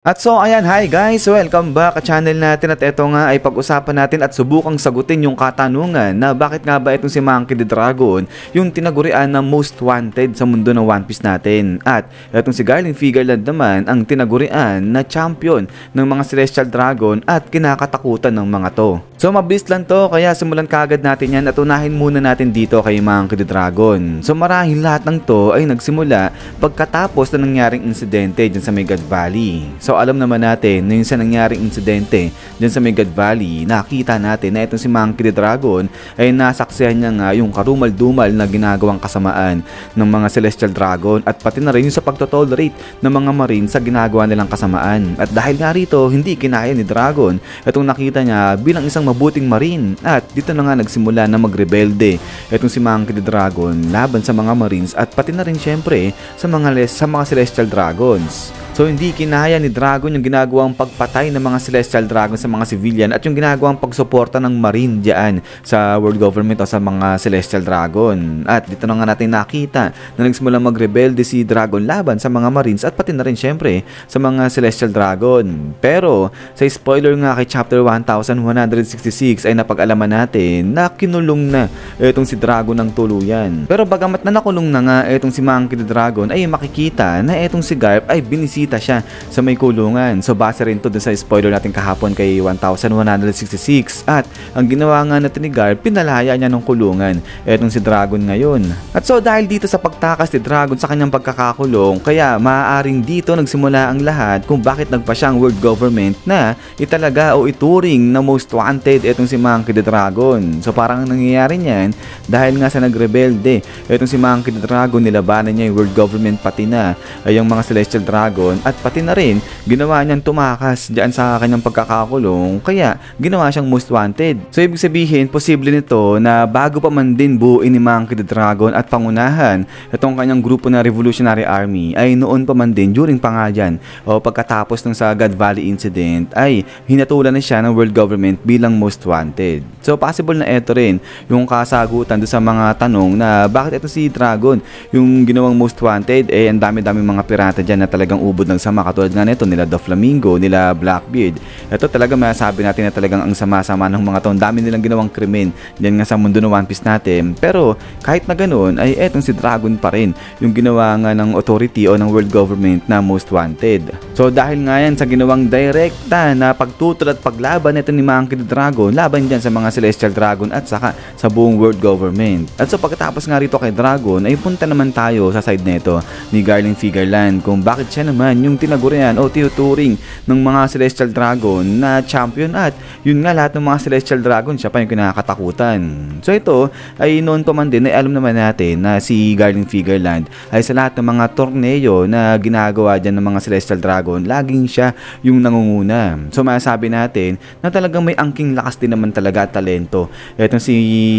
At so ayan, hi guys! Welcome back sa channel natin at ito nga ay pag-usapan natin at subukang sagutin yung katanungan na bakit nga ba itong si Monkey D. Dragon yung tinagurian na most wanted sa mundo ng One Piece natin. At itong si Garling Figureland naman ang tinagurian na champion ng mga Celestial Dragon at kinakatakutan ng mga to. So mabilis lang to kaya simulan kaagad natin yan at unahin muna natin dito kay Monkey D. Dragon. So marahil lahat ng to ay nagsimula pagkatapos na nangyaring insidente dyan sa God Valley. So alam naman natin na yung sa nangyaring insidente dyan sa God Valley, nakita natin na itong si Monkey D. Dragon ay nasaksihan niya nga yung karumal-dumal na ginagawang kasamaan ng mga Celestial Dragon at pati na rin yung sa pagtotolerate ng mga Marine sa ginagawa nilang kasamaan. At dahil nga rito, hindi kinaya ni Dragon itong nakita niya bilang isang mabuting Marine at dito na nga nagsimula na magrebelde itong si Monkey D. Dragon laban sa mga Marines at pati na rin syempre sa mga Celestial Dragons. So hindi kinaya ni Dragon yung ginagawang pagpatay ng mga Celestial Dragon sa mga civilian at yung ginagawang pagsuporta ng Marine diyan sa world government o sa mga Celestial Dragon. At dito na nga natin nakita na nagsimulang magrebelde si Dragon laban sa mga Marines at pati na rin syempre sa mga Celestial Dragon. Pero sa spoiler nga kay chapter 1166 ay napag-alaman natin na kinulong na itong si Dragon ng tuluyan. Pero bagamat na nakulong na nga itong si Monkey D. Dragon ay makikita na itong si Garp ay binisita siya sa may kulungan. So base rin to dun sa spoiler natin kahapon kay 1166 at ang ginawa nga natin ni Garp, pinalaya niya ng kulungan etong si Dragon ngayon. At so dahil dito sa pagtakas ni Dragon sa kanyang pagkakakulong, kaya maaaring dito nagsimula ang lahat kung bakit nagpa siyang world government na italaga o ituring na most wanted etong si Monkey D. Dragon. So parang nangyayari niyan dahil nga sa nagrebelde etong si Monkey D. Dragon, nilabanan niya yung world government pati na ay yung mga Celestial Dragon at pati na rin ginawa niyang tumakas diyan sa kanyang pagkakakulong kaya ginawa siyang most wanted. So ibig sabihin posible nito na bago pa man din buuin ni Monkey D. Dragon at pangunahan itong kanyang grupo na Revolutionary Army ay noon pa man din during pa nga dyan o pagkatapos ng sa God Valley incident ay hinatulan na siya ng world government bilang most wanted. So possible na ito rin yung kasagutan do sa mga tanong na bakit ito si Dragon yung ginawang most wanted ang dami-daming mga pirata dyan na talagang ubod ng sama katulad nga nito nila Doflamingo, nila Blackbeard. Ito talaga masasabi natin na talagang ang sama-sama ng mga to. Dami nilang ginawang krimen dyan nga sa mundo ng One Piece natin. Pero kahit na ganoon ay etong si Dragon pa rin yung ginawa nga ng authority o ng world government na most wanted. So dahil nga yan sa ginawang direkta na pagtutol at paglaban nito ni Monkey D. Dragon laban dyan sa mga Celestial Dragon at saka sa buong world government. At so pagkatapos nga rito kay Dragon ay punta naman tayo sa side nito ni Garling Figureland kung bakit siya naman yung tinagurian o tinuturing ng mga Celestial Dragon na champion at yun nga lahat ng mga Celestial Dragon siya pa yung kinakatakutan. So ito ay noon pa man din ay alam naman natin na si Garling Figureland ay sa lahat ng mga torneo na ginagawa dyan ng mga Celestial Dragon laging siya yung nangunguna. So masasabi natin na talagang may angking lakas din naman talaga at talento etong si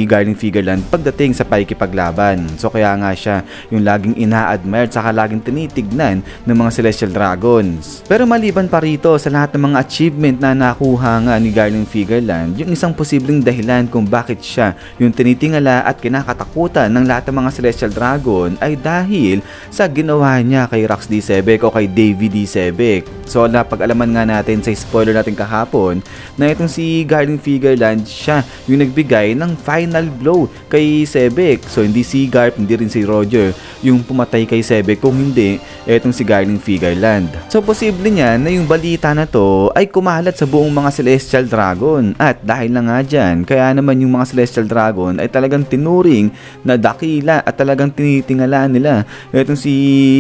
Garling Figureland pagdating sa pakikipaglaban. So kaya nga siya yung laging ina-admire at saka laging tinitignan ng mga Celestial Dragons. Pero maliban pa rito sa lahat ng mga achievement na nakuha nga ni Garling Figureland, yung isang posibleng dahilan kung bakit siya yung tinitingala at kinakatakutan ng lahat ng mga Celestial Dragon ay dahil sa ginawa niya kay Rax D. Sebek o kay Davy D. Sebek. So napag-alaman nga natin sa spoiler natin kahapon na itong si Garling Figureland siya yung nagbigay ng final blow kay Sebek. So hindi si Garp, hindi rin si Roger yung pumatay kay Sebek, kung hindi etong si Garling Figureland. So posible niya na yung balita na to ay kumalat sa buong mga Celestial Dragon at dahil na nga dyan, kaya naman yung mga Celestial Dragon ay talagang tinuring na dakila at talagang tinitingala nila etong si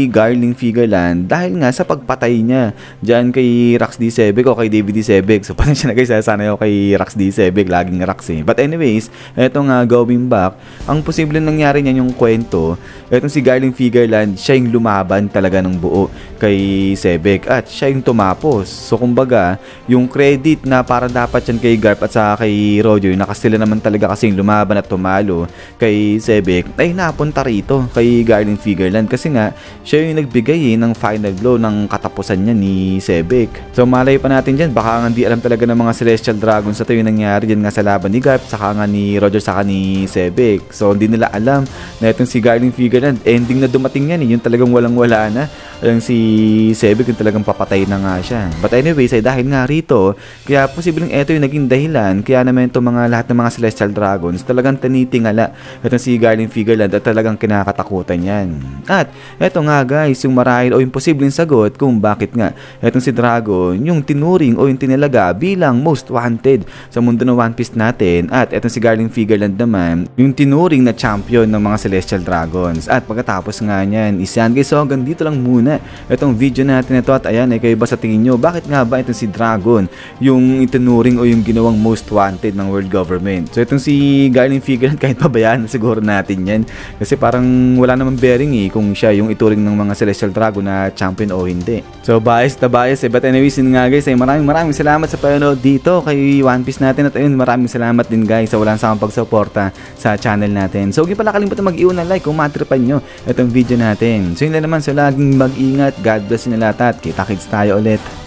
Garling Figureland dahil nga sa pagpatay niya dyan kay Rax D. Sebek o kay Davy D. Sebek. So parang siya na guys, sana ako kay Rax D. Sebek, laging Rax eh. But anyways, eto nga going back, ang posible nangyari niya yung kwento, etong si Garling Figureland siya yung lumaban talaga ng buo kay Sebek at siya yung tumapos. So kumbaga, yung credit na para dapat yan kay Garp at sa kay Roger, nakasila naman talaga kasi yung lumaban at tumalo kay Sebek ay napunta rito kay Garling Figureland kasi nga siya yung nagbigay ng final blow ng katapusan niya ni Sebek. So malay pa natin dyan, baka nga di alam talaga ng mga Celestial Dragons sa ito yung nangyari dyan nga sa laban ni Garp saka nga ni Roger saka ni Sebek. So hindi nila alam na itong si Garling Figureland ending na dumating yan yung talagang walang wala na yung si Sebe kung talagang papatay na nga siya. But anyways, ay dahil nga rito, kaya posibleng ito yung naging dahilan kaya naman itong lahat ng mga Celestial Dragons talagang tinitingala itong si Garland Figureland at talagang kinakatakutan yan. At eto nga guys, yung marahil o yung posibleng sagot kung bakit nga itong si Dragon yung tinuring o yung tinalaga bilang most wanted sa mundo ng One Piece natin, at etong si Garland Figureland naman yung tinuring na champion ng mga Celestial Dragons. At pagkatapos nga niyan, isyan guys, so hanggang dito lang muna itong video natin ito. At ayan, kayo ba sa tingin nyo, bakit nga ba itong si Dragon yung itinuring o yung ginawang most wanted ng world government? So itong si Garland Figureland, kahit pabayaan siguro natin yan kasi parang wala namang bearing kung siya yung ituring ng mga Celestial Dragon na champion o hindi. So bias na bias but anyways, yun nga guys, maraming salamat sa panonood dito kay One Piece natin. At ayun, maraming salamat din guys sa walang sakang pagsuporta sa channel natin. So huwag pala kalimutan mag-iwan ng like kung matripan nyo itong video natin. So yun na naman, so laging mag-ingat. God bless nyo lahat at kita-kits tayo ulit.